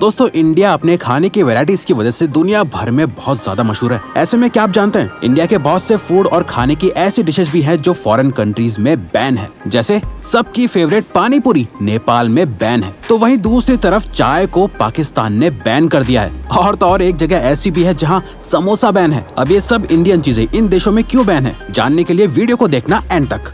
दोस्तों इंडिया अपने खाने की वैरायटीज की वजह से दुनिया भर में बहुत ज्यादा मशहूर है। ऐसे में क्या आप जानते हैं इंडिया के बहुत से फूड और खाने की ऐसी डिशेस भी हैं जो फॉरेन कंट्रीज में बैन है। जैसे सबकी फेवरेट पानी पूरी नेपाल में बैन है, तो वहीं दूसरी तरफ चाय को पाकिस्तान ने बैन कर दिया है। और तो और एक जगह ऐसी भी है जहां समोसा बैन है। अब ये सब इंडियन चीजें इन देशों में क्यों बैन है, जानने के लिए वीडियो को देखना एंड तक।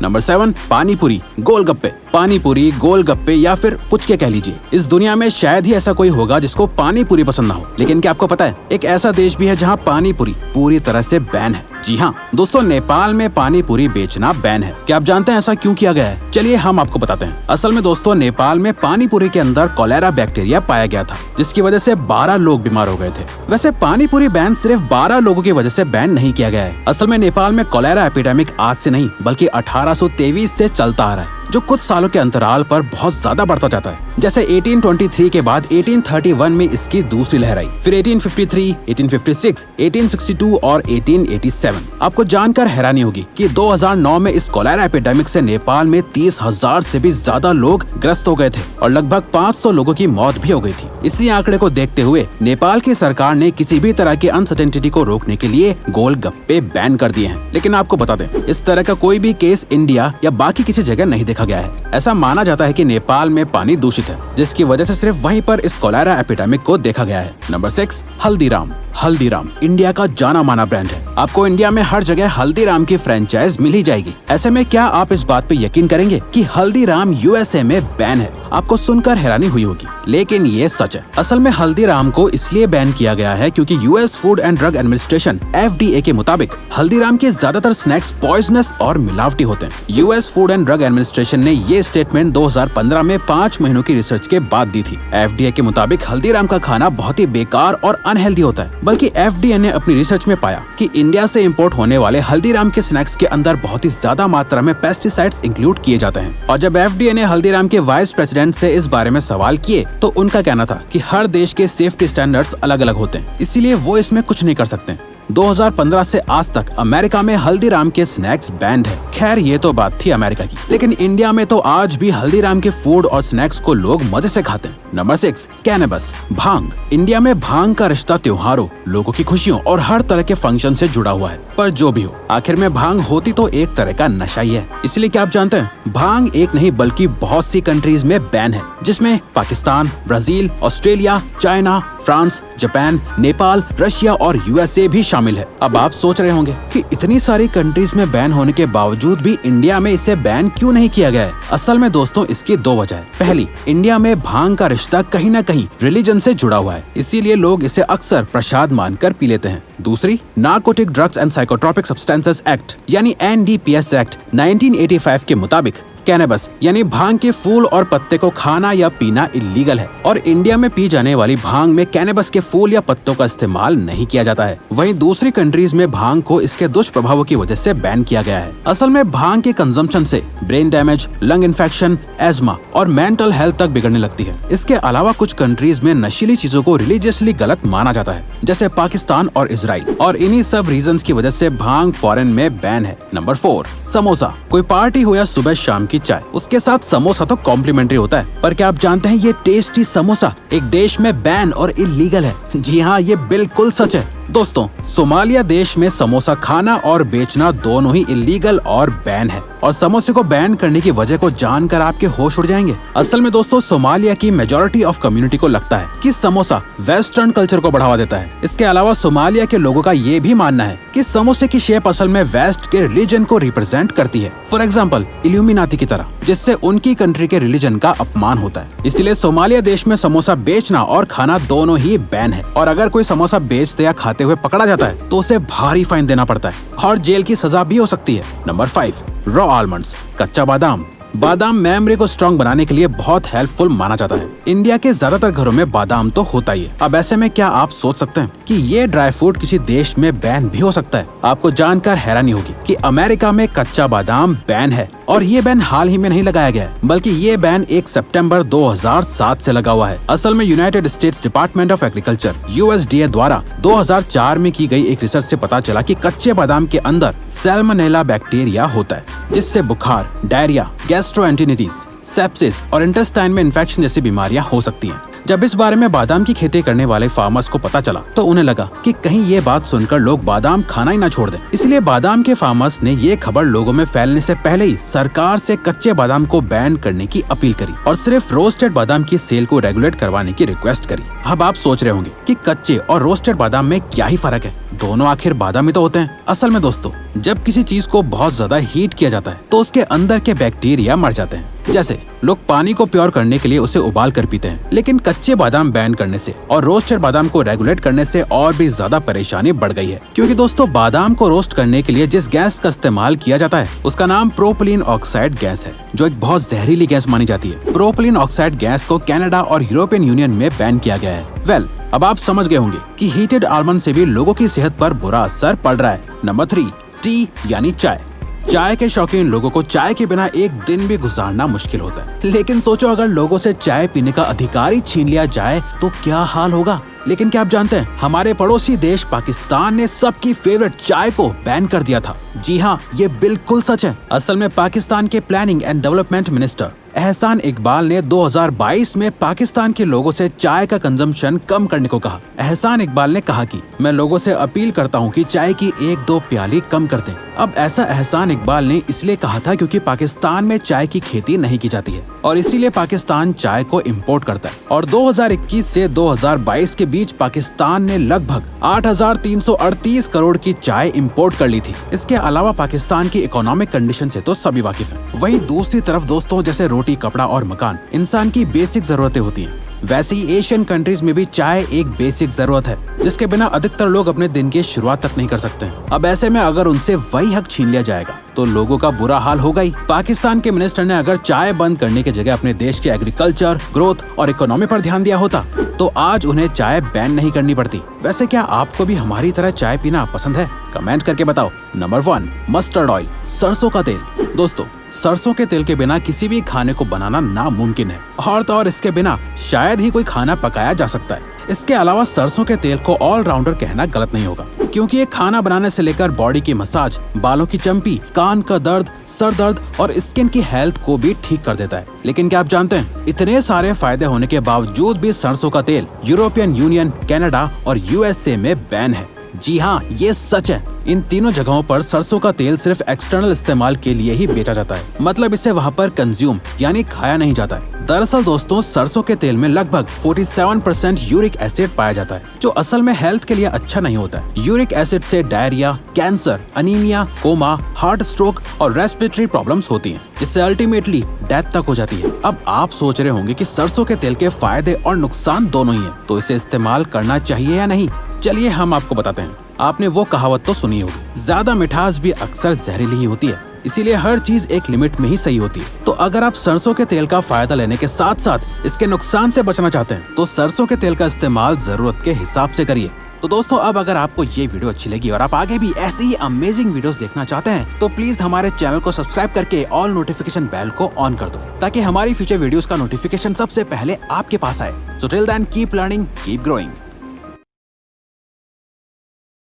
नंबर 7, पानी पूरी गोलगप्पे। पानी पूरी, गोलगप्पे या फिर पुचके कह लीजिए, इस दुनिया में शायद ही ऐसा कोई होगा जिसको पानी पूरी पसंद ना हो। लेकिन क्या आपको पता है एक ऐसा देश भी है जहां पानी पूरी पूरी तरह से बैन है। जी हाँ दोस्तों, नेपाल में पानी पूरी बेचना बैन है। क्या आप जानते हैं ऐसा क्यों किया गया है? चलिए हम आपको बताते हैं। असल में दोस्तों नेपाल में पानी पूरी के अंदर कोलेरा बैक्टीरिया पाया गया था, जिसकी वजह से 12 लोग बीमार हो गए थे। वैसे पानी पूरी बैन सिर्फ 12 लोगों की वजह से बैन नहीं किया गया है। असल में नेपाल में कोलेरा एपिडेमिक आज से नहीं बल्कि 1823 से चलता आ रहा है, जो कुछ सालों के अंतराल पर बहुत ज्यादा बढ़ता जाता है। जैसे 1823 के बाद 1831 में इसकी दूसरी लहर आई, फिर 1853, 1856, 1862 और 1887। आपको जानकर हैरानी होगी कि 2009 में इस कोलेरा एपिडेमिक से नेपाल में 30,000 से भी ज्यादा लोग ग्रस्त हो गए थे और लगभग 500 लोगों की मौत भी हो गई थी। इसी आंकड़े को देखते हुए नेपाल की सरकार ने किसी भी तरह की अनसर्टेनिटी को रोकने के लिए गोलगप्पे बैन कर दिए हैं। लेकिन आपको बता दें, इस तरह का कोई भी केस इंडिया या बाकी किसी जगह नहीं देखा गया है। ऐसा माना जाता है कि नेपाल में पानी दूषित है, जिसकी वजह से सिर्फ वहीं पर इस कोलेरा एपिडेमिक को देखा गया है। नंबर 6, हल्दीराम। हल्दीराम इंडिया का जाना माना ब्रांड है। आपको इंडिया में हर जगह हल्दीराम की फ्रेंचाइज मिल ही जाएगी। ऐसे में क्या आप इस बात पे यकीन करेंगे कि हल्दीराम यूएसए में बैन है? आपको सुनकर हैरानी हुई होगी, लेकिन ये सच है। असल में हल्दीराम को इसलिए बैन किया गया है क्योंकि US food and drug administration FDA के मुताबिक हल्दीराम के ज्यादातर स्नैक्स पॉइजनस और मिलावटी होते हैं। US food and drug administration ने ये स्टेटमेंट 2015 में 5 महीनों की रिसर्च के बाद दी थी। FDA के मुताबिक हल्दीराम का खाना बहुत ही बेकार और अनहेल्दी होता है, बल्कि FDA ने अपनी रिसर्च में पाया कि इंडिया से इंपोर्ट होने वाले हल्दीराम के स्नैक्स के अंदर बहुत ही ज्यादा मात्रा में पेस्टिसाइड्स इंक्लूड किए जाते हैं। और जब FDA ने हल्दीराम के वाइस प्रेसिडेंट से इस बारे में सवाल किए तो उनका कहना था कि हर देश के सेफ्टी स्टैंडर्ड्स अलग अलग होते हैं, इसीलिए वो इसमें कुछ नहीं कर सकते। 2015 से आज तक अमेरिका में हल्दीराम के स्नैक्स बैंड है। खैर ये तो बात थी अमेरिका की, लेकिन इंडिया में तो आज भी हल्दीराम के फूड और स्नैक्स को लोग मजे से खाते हैं। Number 6, cannabis. भांग। इंडिया में भांग का रिश्ता त्योहारों, लोगों की खुशियों और हर तरह के फंक्शन से जुड़ा हुआ है। पर जो भी हो, आखिर में भांग होती तो एक तरह का नशा ही है। इसलिए क्या आप जानते हैं भांग एक नहीं बल्कि बहुत सी कंट्रीज में बैन है, जिसमें Pakistan, Brazil, Australia, China, France, Japan, Nepal, Russia और यूएसए भी शामिल है। अब आप सोच रहे होंगे कि इतनी सारी कंट्रीज में बैन होने के बावजूद भी इंडिया में इसे बैन क्यों नहीं किया गया है? असल में दोस्तों इसकी 2 वजह है। पहली, इंडिया में भांग का रिश्ता कहीं न कहीं रिलीजन से जुड़ा हुआ है, इसीलिए लोग इसे अक्सर प्रसाद मानकर पी लेते हैं। दूसरी, narcotic drugs and psychotropic substances act यानी NDPS एक्ट 1985 के मुताबिक कैनबिस यानी भांग के फूल और पत्ते को खाना या पीना इलीगल है और इंडिया में पी जाने वाली भांग में कैनबिस के फूल या पत्तों का इस्तेमाल नहीं किया जाता है। वहीं दूसरी कंट्रीज में भांग को इसके दुष्प्रभावों की वजह से बैन किया गया है। असल में भांग के कंजम्पशन से ब्रेन डैमेज, लंग इन्फेक्शन, एज्मा और मेंटल हेल्थ तक बिगड़ने लगती है। इसके अलावा कुछ कंट्रीज में नशीली चीजों को रिलीजियसली गलत माना जाता है, जैसे पाकिस्तान और इजराइल, और इन्हीं सब रीजंस की वजह से भांग फॉरेन में बैन है। नंबर 4, समोसा। कोई पार्टी हो या सुबह शाम की चाय, उसके साथ समोसा तो कॉम्प्लीमेंट्री होता है। पर क्या आप जानते हैं ये टेस्टी समोसा एक देश में बैन और इलीगल है? जी हाँ, ये बिल्कुल सच है। दोस्तों सोमालिया देश में समोसा खाना और बेचना दोनों ही इलीगल और बैन है, और समोसे को बैन करने की वजह को जानकर आपके होश उड़ जाएंगे। असल में दोस्तों सोमालिया की मेजॉरिटी ऑफ कम्युनिटी को लगता है कि समोसा वेस्टर्न कल्चर को बढ़ावा देता है। इसके अलावा सोमालिया के लोगों का ये भी मानना है कि समोसे की शेप असल में वेस्ट के रिलीजन को रिप्रेजेंट करती है, फॉर एग्जाम्पल इल्यूमिनाती की तरह, जिससे उनकी कंट्री के रिलीजन का अपमान होता है। इसलिए सोमालिया देश में समोसा बेचना और खाना दोनों ही बैन है, और अगर कोई समोसा बेचते या खाते हुए पकड़ा जाता है तो उसे भारी फाइन देना पड़ता है और जेल की सजा भी हो सकती है। Number 5, raw almonds. कच्चा बादाम। बादाम मेमोरी को स्ट्रॉन्ग बनाने के लिए बहुत हेल्पफुल माना जाता है। इंडिया के ज्यादातर घरों में बादाम तो होता ही है। अब ऐसे में क्या आप सोच सकते हैं कि ये ड्राई फ्रूट किसी देश में बैन भी हो सकता है? आपको जानकर हैरानी होगी कि अमेरिका में कच्चा बादाम बैन है, और ये बैन हाल ही में नहीं लगाया गया है, बल्कि ये बैन 1 सितंबर 2007 से लगा हुआ है। असल में United states department of agriculture USDA द्वारा 2004 में की गई एक रिसर्च से पता चला कि कच्चे बादाम के अंदर सैल्मोनेला बैक्टीरिया होता है, जिससे बुखार, डायरिया, गैस्ट्रोएंटेरिटिस, सेप्सिस और इंटेस्टाइन में इन्फेक्शन जैसी बीमारियां हो सकती हैं। जब इस बारे में बादाम की खेती करने वाले फार्मर्स को पता चला तो उन्हें लगा कि कहीं ये बात सुनकर लोग बादाम खाना ही ना छोड़ दें। इसलिए बादाम के फार्मर्स ने ये खबर लोगों में फैलने से पहले ही सरकार से कच्चे बादाम को बैन करने की अपील करी और सिर्फ रोस्टेड बादाम की सेल को रेगुलेट करवाने की रिक्वेस्ट करी। अब आप सोच रहे होंगे कि कच्चे और रोस्टेड बादाम में क्या ही फर्क है, दोनों आखिर बादाम ही तो होते हैं। असल में दोस्तों, जब किसी चीज को बहुत ज्यादा हीट किया जाता है तो उसके अंदर के बैक्टीरिया मर जाते हैं। जैसे लोग पानी को प्योर करने के लिए उसे उबाल कर पीते हैं, लेकिन कच्चे बादाम बैन करने से और रोस्टेड बादाम को रेगुलेट करने से और भी ज्यादा परेशानी बढ़ गई है। क्योंकि दोस्तों, बादाम को रोस्ट करने के लिए जिस गैस का इस्तेमाल किया जाता है उसका नाम प्रोपिलीन ऑक्साइड गैस है, जो एक बहुत जहरीली गैस मानी जाती है। प्रोपिलीन ऑक्साइड गैस को कनाडा और यूरोपियन यूनियन में बैन किया गया है। अब आप समझ गए होंगे कि हीटेड आलमंड से भी लोगों की सेहत पर बुरा असर पड़ रहा है। नंबर 3, टी यानी चाय। चाय के शौकीन लोगों को चाय के बिना एक दिन भी गुजारना मुश्किल होता है। लेकिन सोचो, अगर लोगों से चाय पीने का अधिकार ही छीन लिया जाए तो क्या हाल होगा। लेकिन क्या आप जानते हैं, हमारे पड़ोसी देश पाकिस्तान ने सबकी फेवरेट चाय को बैन कर दिया था। जी हाँ, ये बिल्कुल सच है। असल में पाकिस्तान के प्लानिंग एंड डेवलपमेंट मिनिस्टर एहसान इकबाल ने 2022 में पाकिस्तान के लोगों से चाय का कंजम्पशन कम करने को कहा। एहसान इकबाल ने कहा कि मैं लोगों से अपील करता हूं कि चाय की 1-2 प्याली कम कर दें। अब ऐसा एहसान इकबाल ने इसलिए कहा था क्योंकि पाकिस्तान में चाय की खेती नहीं की जाती है और इसीलिए पाकिस्तान चाय को इम्पोर्ट करता है। और 2021 से 2022 के बीच पाकिस्तान ने लगभग 8,338 करोड़ की चाय इम्पोर्ट कर ली थी। इसके अलावा पाकिस्तान की इकोनॉमिक कंडीशन से तो सभी वाकिफ हैं। वहीं दूसरी तरफ दोस्तों, जैसे रोटी, कपड़ा और मकान इंसान की बेसिक जरूरतें होती हैं, वैसे ही एशियन कंट्रीज में भी चाय एक बेसिक जरूरत है जिसके बिना अधिकतर लोग अपने दिन की शुरुआत तक नहीं कर सकते हैं। अब ऐसे में अगर उनसे वही हक छीन लिया जाएगा तो लोगों का बुरा हाल होगा ही। पाकिस्तान के मिनिस्टर ने अगर चाय बंद करने की जगह अपने देश के एग्रीकल्चर, ग्रोथ और इकोनॉमी पर ध्यान दिया होता तो आज उन्हें चाय बैन नहीं करनी पड़ती। वैसे क्या आपको भी हमारी तरह चाय पीना पसंद है? कमेंट करके बताओ। नंबर 1, मस्टर्ड ऑयल, सरसों का तेल। दोस्तों, सरसों के तेल के बिना किसी भी खाने को बनाना नामुमकिन है और तो और इसके बिना शायद ही कोई खाना पकाया जा सकता है। इसके अलावा सरसों के तेल को ऑलराउंडर कहना गलत नहीं होगा क्योंकि ये खाना बनाने से लेकर बॉडी की मसाज, बालों की चंपी, कान का दर्द, सर दर्द और स्किन की हेल्थ को भी ठीक कर देता है। लेकिन क्या आप जानते हैं, इतने सारे फायदे होने के बावजूद भी सरसों का तेल यूरोपियन यूनियन, कनाडा और यूएसए में बैन है। जी हाँ, ये सच है। इन तीनों जगहों पर सरसों का तेल सिर्फ एक्सटर्नल इस्तेमाल के लिए ही बेचा जाता है, मतलब इसे वहाँ पर कंज्यूम यानी खाया नहीं जाता है। दरअसल दोस्तों, सरसों के तेल में लगभग 47% यूरिक एसिड पाया जाता है, जो असल में हेल्थ के लिए अच्छा नहीं होता है। यूरिक एसिड से diarrhoea, cancer, anaemia, coma, heart stroke और रेस्पिरेटरी प्रॉब्लम्स होती हैं, जिससे अल्टीमेटली डेथ तक हो जाती है। अब आप सोच रहे होंगे कि सरसों के तेल के फायदे और नुकसान दोनों ही हैं, तो इसे इस्तेमाल करना चाहिए या नहीं? चलिए हम आपको बताते हैं। आपने वो कहावत तो सुनी होगी, ज्यादा मिठास भी अक्सर जहरीली ही होती है, इसीलिए हर चीज एक लिमिट में ही सही होती है। तो अगर आप सरसों के तेल का फायदा लेने के साथ साथ इसके नुकसान से बचना चाहते हैं तो सरसों के तेल का इस्तेमाल जरूरत के हिसाब से करिए। तो दोस्तों, अब अगर आपको ये वीडियो अच्छी लगी और आप आगे भी ऐसी ही अमेजिंग वीडियोस देखना चाहते हैं तो प्लीज हमारे चैनल को सब्सक्राइब करके ऑल नोटिफिकेशन बेल को ऑन कर दो ताकि हमारी फ्यूचर वीडियोस का नोटिफिकेशन सबसे पहले आपके पास आए। So till then keep learning, keep growing.